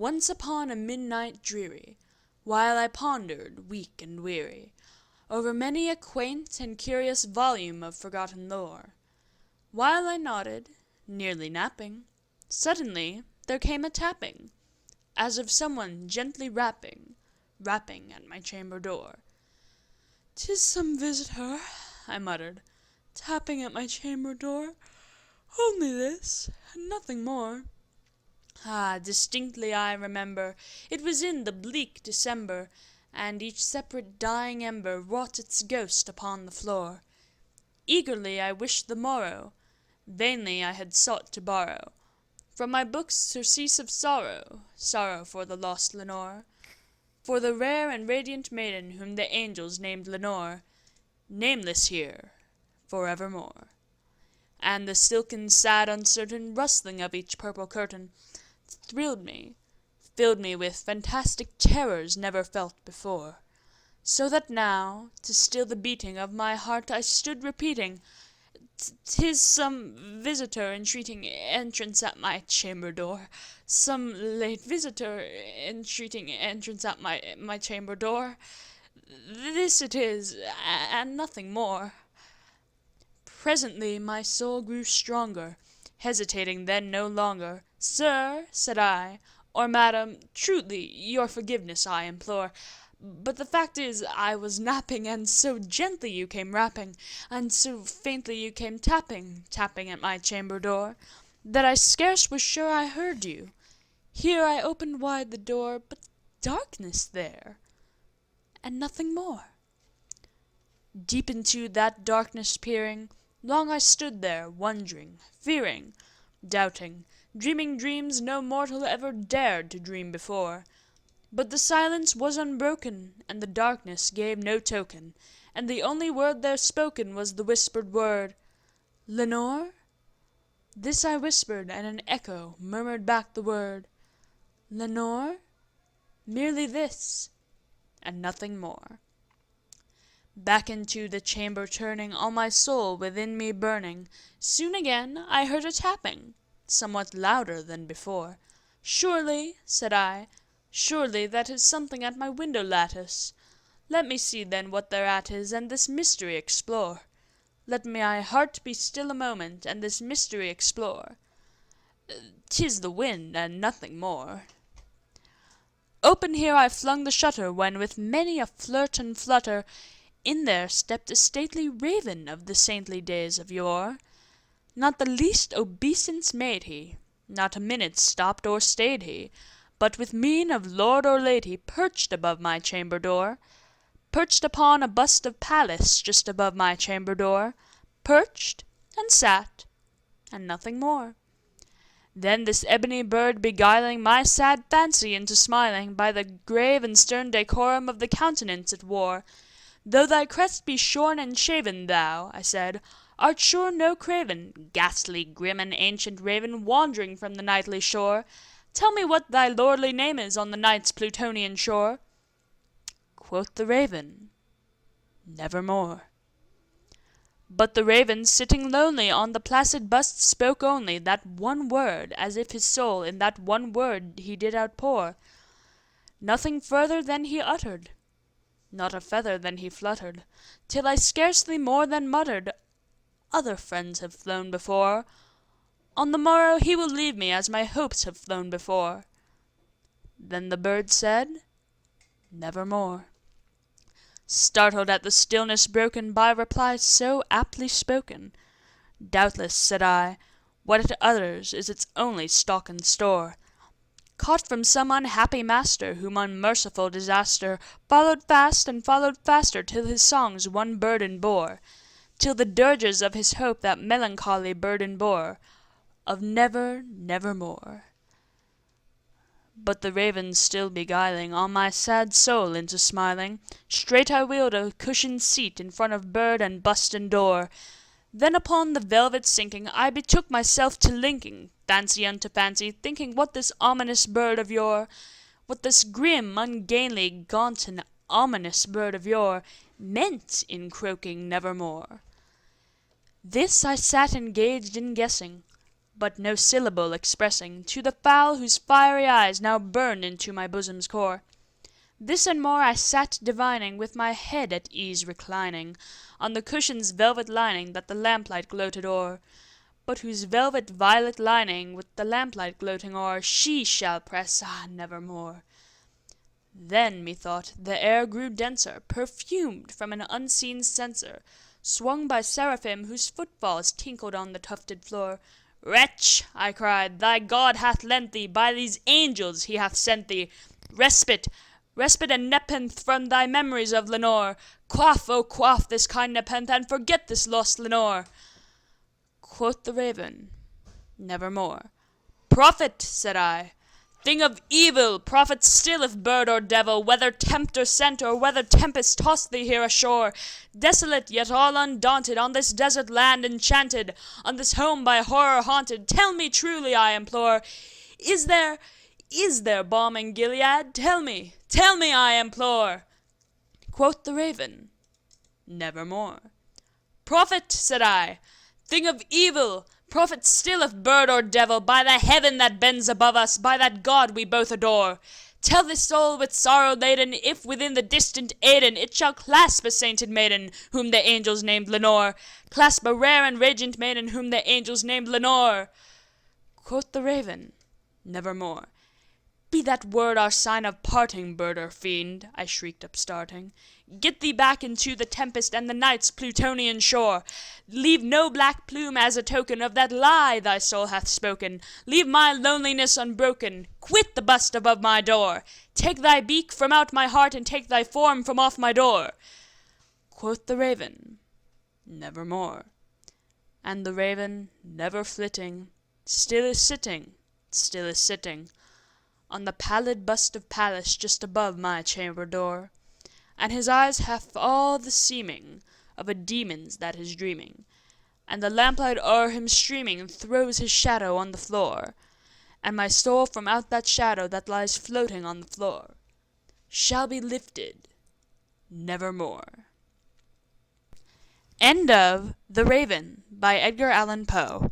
Once upon a midnight dreary, while I pondered, weak and weary, over many a quaint and curious volume of forgotten lore, while I nodded, nearly napping, suddenly there came a tapping, as of someone gently rapping at my chamber door. "'Tis some visitor," I muttered, "tapping at my chamber door. Only this, and nothing more." Ah, distinctly I remember, it was in the bleak December, and each separate dying ember wrought its ghost upon the floor. Eagerly I wished the morrow, vainly I had sought to borrow from my books surcease of sorrow, sorrow for the lost Lenore, for the rare and radiant maiden whom the angels named Lenore, nameless here forevermore. And the silken, sad, uncertain rustling of each purple curtain thrilled me, filled me with fantastic terrors never felt before, so that now, to still the beating of my heart, I stood repeating, "'Tis some visitor entreating entrance at my chamber door, some late visitor entreating entrance at my chamber door. This it is, and nothing more." Presently my soul grew stronger, hesitating then no longer. "Sir," said I, "or madam, truly your forgiveness I implore, but the fact is I was napping, and so gently you came rapping, and so faintly you came tapping at my chamber door, that I scarce was sure I heard you. Here I opened wide the door, but darkness there, and nothing more." Deep into that darkness peering, long I stood there, wondering, fearing, doubting, dreaming dreams no mortal ever dared to dream before. But the silence was unbroken, and the darkness gave no token, and the only word there spoken was the whispered word, "Lenore?" This I whispered, and an echo murmured back the word, "Lenore?" Merely this, and nothing more. Back into the chamber turning, all my soul within me burning, soon again I heard a tapping, somewhat louder than before. "Surely," said I, "surely that is something at my window lattice. Let me see then what thereat is, and this mystery explore. Let my heart be still a moment, and this mystery explore. 'Tis the wind, and nothing more." Open here I flung the shutter, when with many a flirt and flutter, in there stepped a stately raven of the saintly days of yore. Not the least obeisance made he, not a minute stopped or stayed he, but with mien of lord or lady perched above my chamber door, perched upon a bust of Pallas just above my chamber door, perched, and sat, and nothing more. Then this ebony bird beguiling my sad fancy into smiling, by the grave and stern decorum of the countenance it wore, "Though thy crest be shorn and shaven, thou," I said, "art sure no craven, ghastly, grim, and ancient raven, wandering from the nightly shore. Tell me what thy lordly name is on the night's Plutonian shore." Quoth the raven, "Nevermore." But the raven, sitting lonely on the placid bust, spoke only that one word, as if his soul in that one word he did outpour. Nothing further then he uttered, not a feather then he fluttered, till I scarcely more than muttered, "Other friends have flown before. On the morrow he will leave me as my hopes have flown before." Then the bird said, "Nevermore." Startled at the stillness broken by reply so aptly spoken, "Doubtless," said I, "what it utters is its only stock and store, caught from some unhappy master, whom unmerciful disaster followed fast and followed faster, till his songs one burden bore, till the dirges of his hope that melancholy burden bore, of never, nevermore." But the raven still beguiling all my sad soul into smiling, straight I wheeled a cushioned seat in front of bird and bust and door. Then upon the velvet sinking, I betook myself to linking fancy unto fancy, thinking what this ominous bird of yore, what this grim, ungainly, gaunt, and ominous bird of yore, meant in croaking "Nevermore." This I sat engaged in guessing, but no syllable expressing, to the fowl whose fiery eyes now burned into my bosom's core. This and more I sat divining, with my head at ease reclining, on the cushion's velvet lining that the lamplight gloated o'er, but whose velvet violet lining, with the lamplight gloating o'er, she shall press, nevermore. Then, methought, the air grew denser, perfumed from an unseen censer, swung by seraphim whose footfalls tinkled on the tufted floor. "Wretch," I cried, "thy God hath lent thee, by these angels he hath sent thee, respite and nepenthe from thy memories of Lenore. Quaff, oh quaff this kind nepenthe, and forget this lost Lenore." Quoth the raven, "Nevermore." "Prophet," said I, "thing of evil, prophet still, if bird or devil, whether tempter sent, or whether tempest tossed thee here ashore, desolate yet all undaunted, on this desert land enchanted, on this home by horror haunted, tell me truly, I implore, is there balm in Gilead? Tell me, I implore." Quoth the raven, "Nevermore." "Prophet," said I, "thing of evil, prophet still, if bird or devil, by the heaven that bends above us, by that God we both adore, tell this soul with sorrow laden, if within the distant Aidenn it shall clasp a sainted maiden, whom the angels named Lenore, clasp a rare and radiant maiden, whom the angels named Lenore." Quoth the raven, "Nevermore." "Be that word our sign of parting, bird or fiend," I shrieked upstarting. "Get thee back into the tempest and the night's Plutonian shore. Leave no black plume as a token of that lie thy soul hath spoken. Leave my loneliness unbroken. Quit the bust above my door. Take thy beak from out my heart, and take thy form from off my door." Quoth the raven, "Nevermore." And the raven, never flitting, still is sitting, on the pallid bust of Pallas just above my chamber door, and his eyes have all the seeming of a demon's that is dreaming, and the lamplight o'er him streaming throws his shadow on the floor, and my soul from out that shadow that lies floating on the floor shall be lifted nevermore. End of The Raven by Edgar Allan Poe.